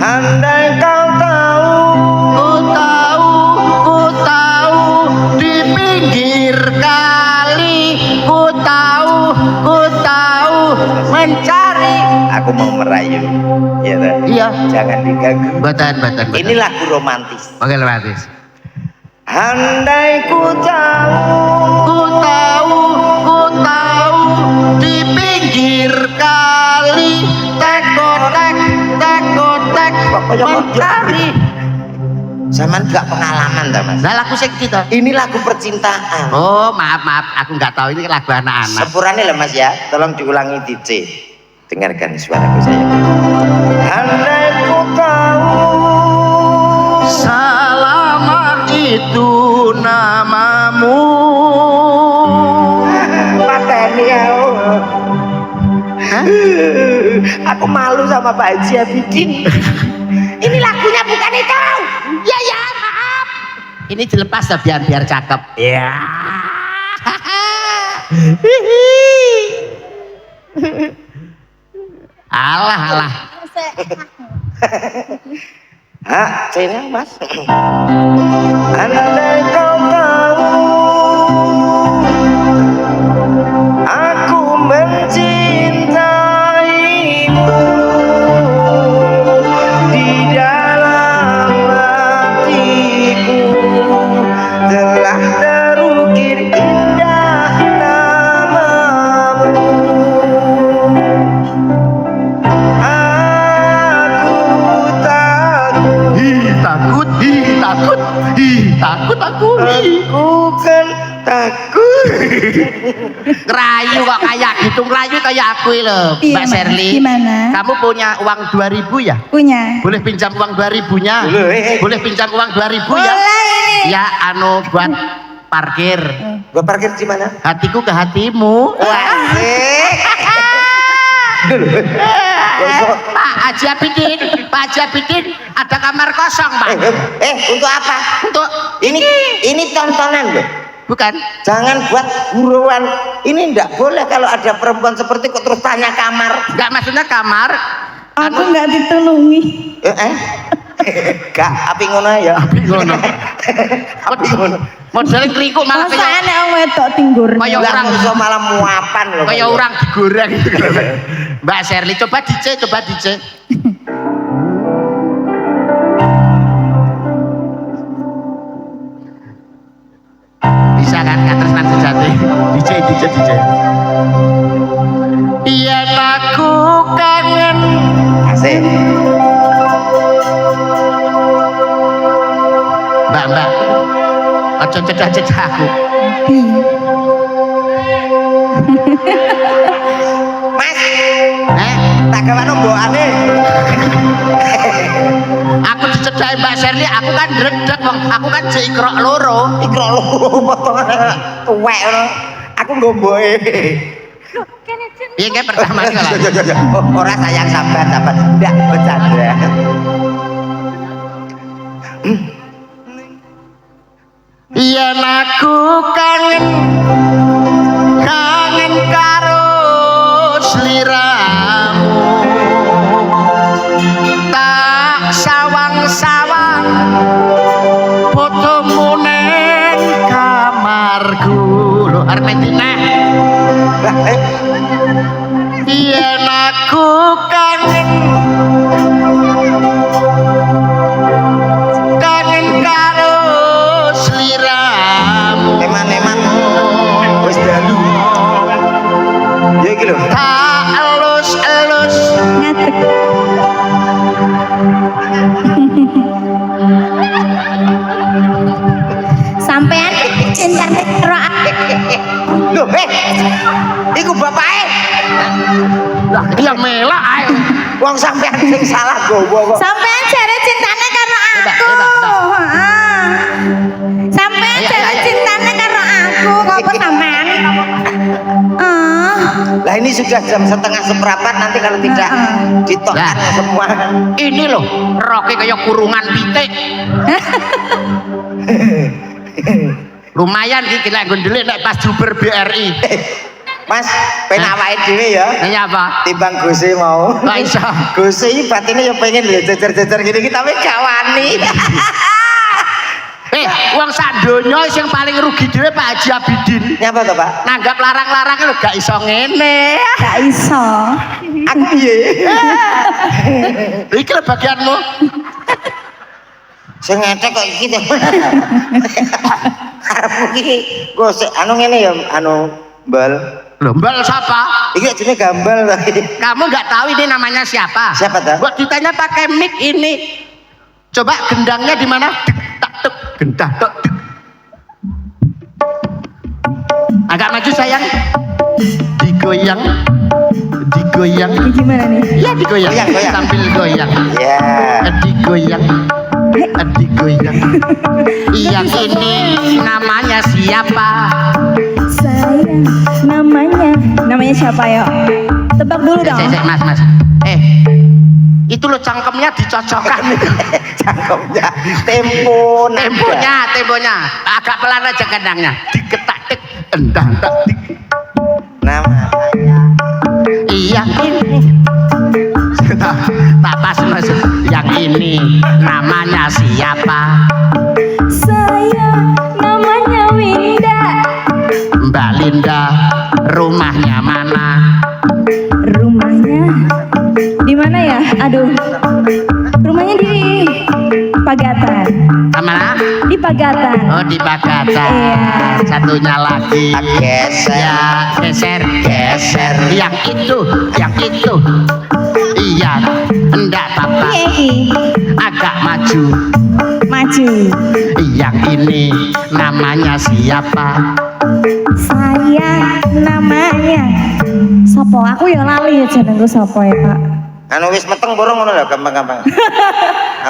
Andai kau tahu, ku tahu di pinggir kali, ku tahu mencari. Aku mau merayu, ya kan? Iya. Jangan diganggu. Betul. Ini lagu romantis. Oke, romantis. Andai ku tahu di pinggir kali, tekotek mencari. Zaman gak pengalaman dah mas. Nah lagu sing kita. Ini lagu percintaan. Oh maaf, aku nggak tahu ini lagu anak-anak. Sepurane lah mas ya, tolong diulangi DJ. Dengarkan suaraku saya. Andai ku tahu Salama itu namamu. Pateni ya. Aku malu sama Pak Haji Abidin. Ini lagunya bukan itu. Ya maaf. Ini dilepas lah biar cakep. Ya. Alah. Cina mas. Andai kau tahu aku mencintaimu, di dalam hatiku telah terukir indah namamu. Takut aku kan takut. Ngerayu kok kayak gitu, ngerayu kayak aku loh Mbak Sherly. Gimana? Kamu punya uang 2000 ya? Punya. Boleh pinjam uang 2000-nya? Boleh pinjam uang 2000 ya? Ya anu buat parkir. Buat parkir di mana? Hatiku ke hatimu. Pak Haji Abidin, ada kamar kosong Pak. Untuk apa? Untuk ini tontonan loh. Bukan. Jangan buat buruan. Ini enggak boleh kalau ada perempuan seperti kok terus tanya kamar. Enggak maksudnya kamar. Aku enggak ditulungi. Gak, api ngono ya. Api ngono. Model krikuk malah kaya ana wong wedok tinggur. Kaya orang iso malah muapan loh. Kaya orang digoreng gitu. Mbak Sherly coba dicek. Bisa kan katresnan sejati. DJ. Iya aku kangen. Asik. Mbak. Ojo cedah aku. Mas. Tak gawano mbokane. Aku dicedahi Mbak Sherly, aku kan dredeg wong, aku kan jek ikrok loro potongane tuwek ngono. Aku ngomboe. Iya kan pertama kali. Ora sayang sabar. Ndak bercanda. Iya aku kangen karo sliramu, tak sawang-sawang fotomu neng kamarku. Lho Armentina. Iya aku kangen karo sliramu. Eman wis dalu. Ya iki lho. Tak elus Ngadeg. Sampean cintane karo aku. Lho, iku bapake. Lah iya melak ae. Wong sampean sing salah gowo kok. Sampean jare cintane karo aku. Heeh. Sampean jare cintane karo aku, kok apa sampean? Lah ini sudah jam 3:30 nanti kalau tidak ditokkan semua. Ini loh, roke kayak kurungan pitik. Lumayan iki lek nggo ndelik nek pas Juber BRI. Mas, pengen awake dhewe ya. Iya apa? Timbang Gusi mau. Kok iso? Gusi iki batine ya pengen lho jejer-jejer gini iki tapi gak wani. Wong sak donya sing paling rugi dhewe Pak Haji Abidin. Nyapa to, Pak? Nanggap larang-larang lho gak iso ngene. Gak iso. Aku piye? Iki lho bagianmu. Sing ngetek kok iki to. Karepmu iki gosek anu ngene ya anu mbal. Loh, mbal siapa? Iki jenenge gambal to. Kamu nggak tahu ini namanya siapa? Siapa tuh? Buat ditanya pakai mic ini. Coba gendangnya di mana? Dek, tak, tek, gendah, tek, dek. Agak maju sayang. Digoyang. Digoyang. Ini gimana nih? Ya digoyang. Goyang, goyang. Sambil goyang. Ya. Digoyang. Digoyang. Yang ini namanya siapa? Saya namanya siapa ya? Tebak dulu dong. Mas. Itu lo cangkemnya dicocokkan. Cangkemnya temponya agak pelan aja gendangnya. Diketak-tek, endang tak dik. namanya Yang ini tak pas mas. Yang ini namanya siapa? Saya namanya Winda. Mbak Linda, rumahnya mana? Rumahnya di mana ya? Aduh, rumahnya di Pagatan. Mana? Di Pagatan. Oh di Pagatan. Iya. Satunya lagi. geser. Ya geser. Yang itu. Iya, enggak apa-apa. Iya. Agak maju. Yang ini namanya siapa? Saya namanya Sopo. Aku ya lali ya jenengku Sopo ya Pak. Anu wis meteng borong ngono lho gampang-gampang.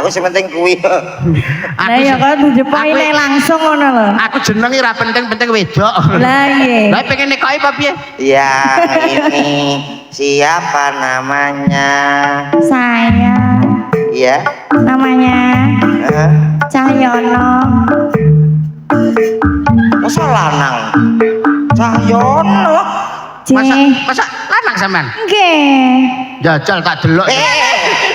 Aku sing penting kuwi. Nah ya kan dijepoine langsung ngono lho. Aku jenengi ra penting wedok. Lah iya. Lah pengen nikahi apa piye? Ya ini siapa namanya? Saya Iya. namanya Cahyono. Masa lanang? Cahyono. Masa lanang sampean? Nggih. Jajal tak delok.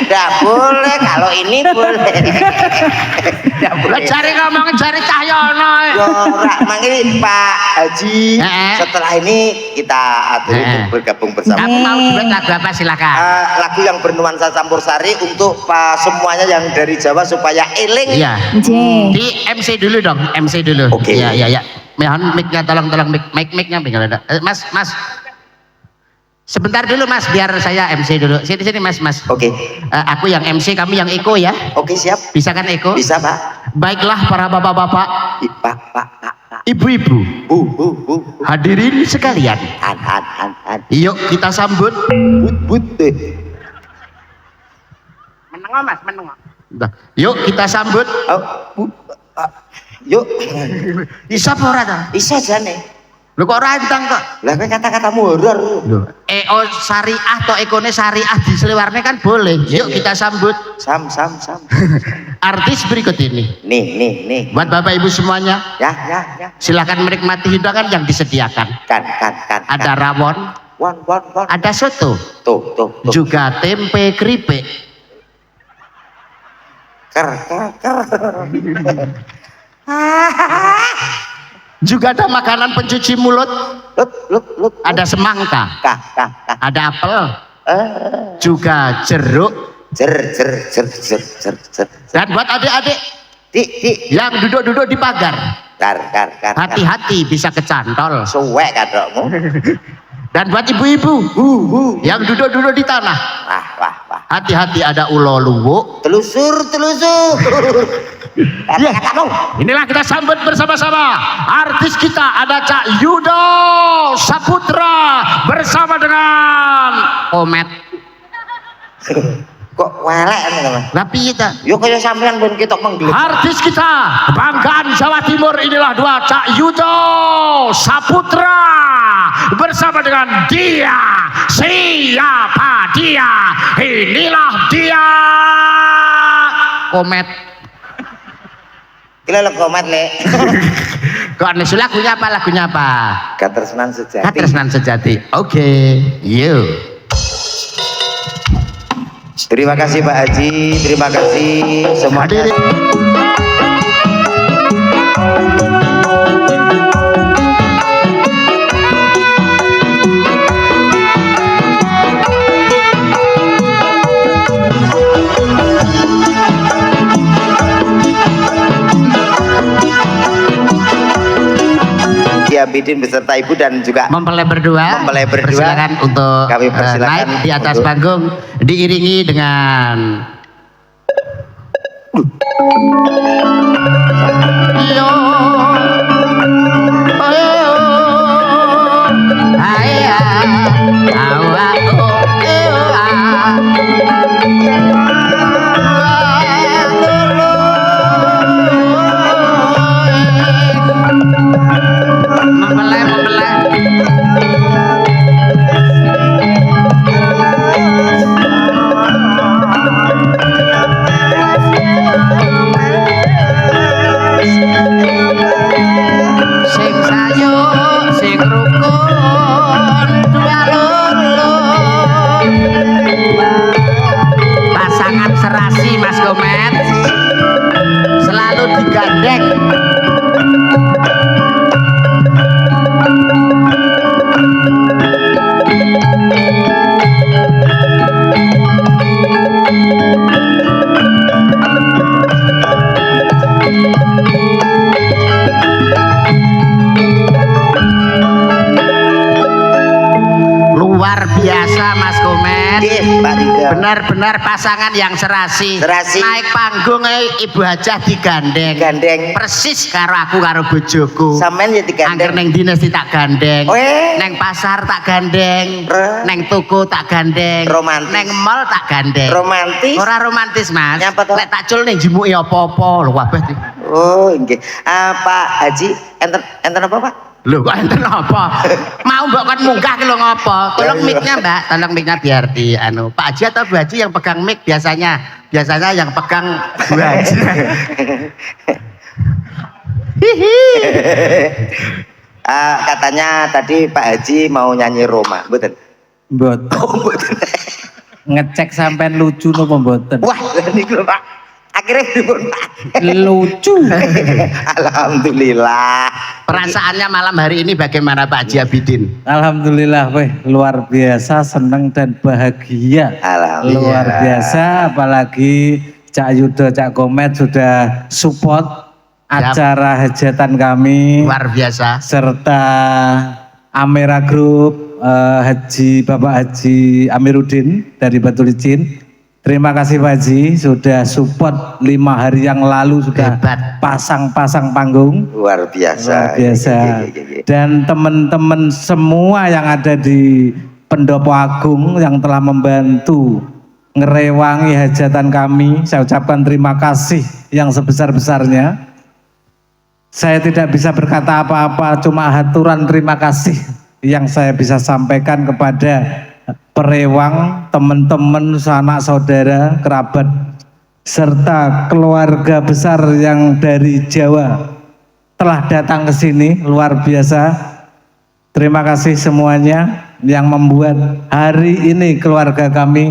Enggak boleh kalau ini boleh. Enggak Lah boleh. jare ngomong jare Cahyono. Yo ora mangke Pak Haji. Heeh. Setelah ini kita atur untuk bergabung bersama. Kamu mau duet lagu apa silakan. Lagu yang bernuansa campursari untuk semua yang dari Jawa supaya eling. Iya. Nggih. Di MC dulu dong, MC dulu. Oke. Iya. Mohon mic-nya tolong mic-nya tinggal ada. Mas. Sebentar dulu Mas, biar saya MC dulu. Sini Mas. Oke. Aku yang MC, kamu yang Eko ya. Oke, siap. Bisa kan Eko? Bisa, Pak. Baiklah para bapak-bapak, Pak. ibu-ibu, Bu. hadirin sekalian. Han. Yuk kita sambut. But. Menengok Mas, menengok. Yuk kita sambut. Yuk. Isa apa ora ta? Isa jane. Lho kok rantang kok? Lah kowe kata-katamu horor. EO syariah atau ekone syariah diseliwarne kan boleh. Yuk kita sambut Sam. artis berikut ini. Nih. Buat Bapak Ibu semuanya, Ya. silakan menikmati hidangan yang disediakan. Kan. Ada rawon, Wan. ada soto, Tuh. juga tempe keripik. Ker. Juga ada makanan pencuci mulut, Lut. ada semangka, Kah. ada apel, juga jeruk. Jer. Dan buat adik-adik Di. yang duduk-duduk di pagar, Kar. hati-hati bisa kecantol. Suwek kadokmu. Dan buat ibu-ibu yang duduk-duduk di tanah, Wah. hati-hati ada ulo luwuk. Telusur. Kata-katamu. Inilah kita sambut bersama-sama artis kita, ada Cak Yudo Saputra bersama dengan Komet. Kok welek nih teman? Tapi kita Yo kaya sampean pun kita menggelit. artis kita kebanggaan Jawa Timur, inilah dua Cak Yudo Saputra bersama dengan dia. Siapa dia? Inilah dia, Komet. Gila lo komat le. Kok Nesu lagunya apa? Lagunya apa? Katresnan Sejati. Katresnan Sejati. Oke, yuk. Terima kasih Pak Haji, terima kasih semuanya. Abidin beserta ibu dan juga mempelai berdua persilakan untuk kami persilakan naik di atas untuk panggung diiringi dengan yo benar-benar pasangan yang serasi naik panggung Ibu Hajah digandeng persis karo aku karo bojoku sampean ya digandeng angger neng dinas tak gandeng neng pasar tak gandeng neng toko tak gandeng romantis neng mall tak gandeng romantis ora romantis mas lek tak cul neng jimuki apa-apa lho kabeh oh nggih Pak Haji enten apa Pak? Lho kok enten apa? Mau mbok kon munggah ki lho ngopo? Tolong mic-nya Mbak, tolong mic-nya biar di anu. Pak Haji atau Bu Haji yang pegang mic biasanya? Biasanya yang pegang Bu Haji. Katanya tadi Pak Haji mau nyanyi Roma, betul? Mboten. Oh, betul. Ngecek sampean lucu napa mboten? Wah, niku lho Pak. Akhirnya pripun Pak? Lucu. Alhamdulillah. Perasaannya malam hari ini bagaimana Pak Haji Abidin? Alhamdulillah luar biasa, seneng dan bahagia. Alhamdulillah. Luar biasa, apalagi Cak Yudo, Cak Komet sudah support acara hajatan kami. Luar biasa. Serta Amera Group, Bapak Haji Amiruddin dari Batu Licin. Terima kasih Pak Haji sudah support 5 hari yang lalu sudah pasang-pasang panggung. Luar biasa. Luar biasa. Dan teman-teman semua yang ada di Pendopo Agung yang telah membantu ngerewangi hajatan kami, saya ucapkan terima kasih yang sebesar-besarnya. Saya tidak bisa berkata apa-apa, cuma haturan terima kasih yang saya bisa sampaikan kepada perewang, teman-teman, sanak saudara, kerabat, serta keluarga besar yang dari Jawa telah datang ke sini. Luar biasa. Terima kasih semuanya yang membuat hari ini keluarga kami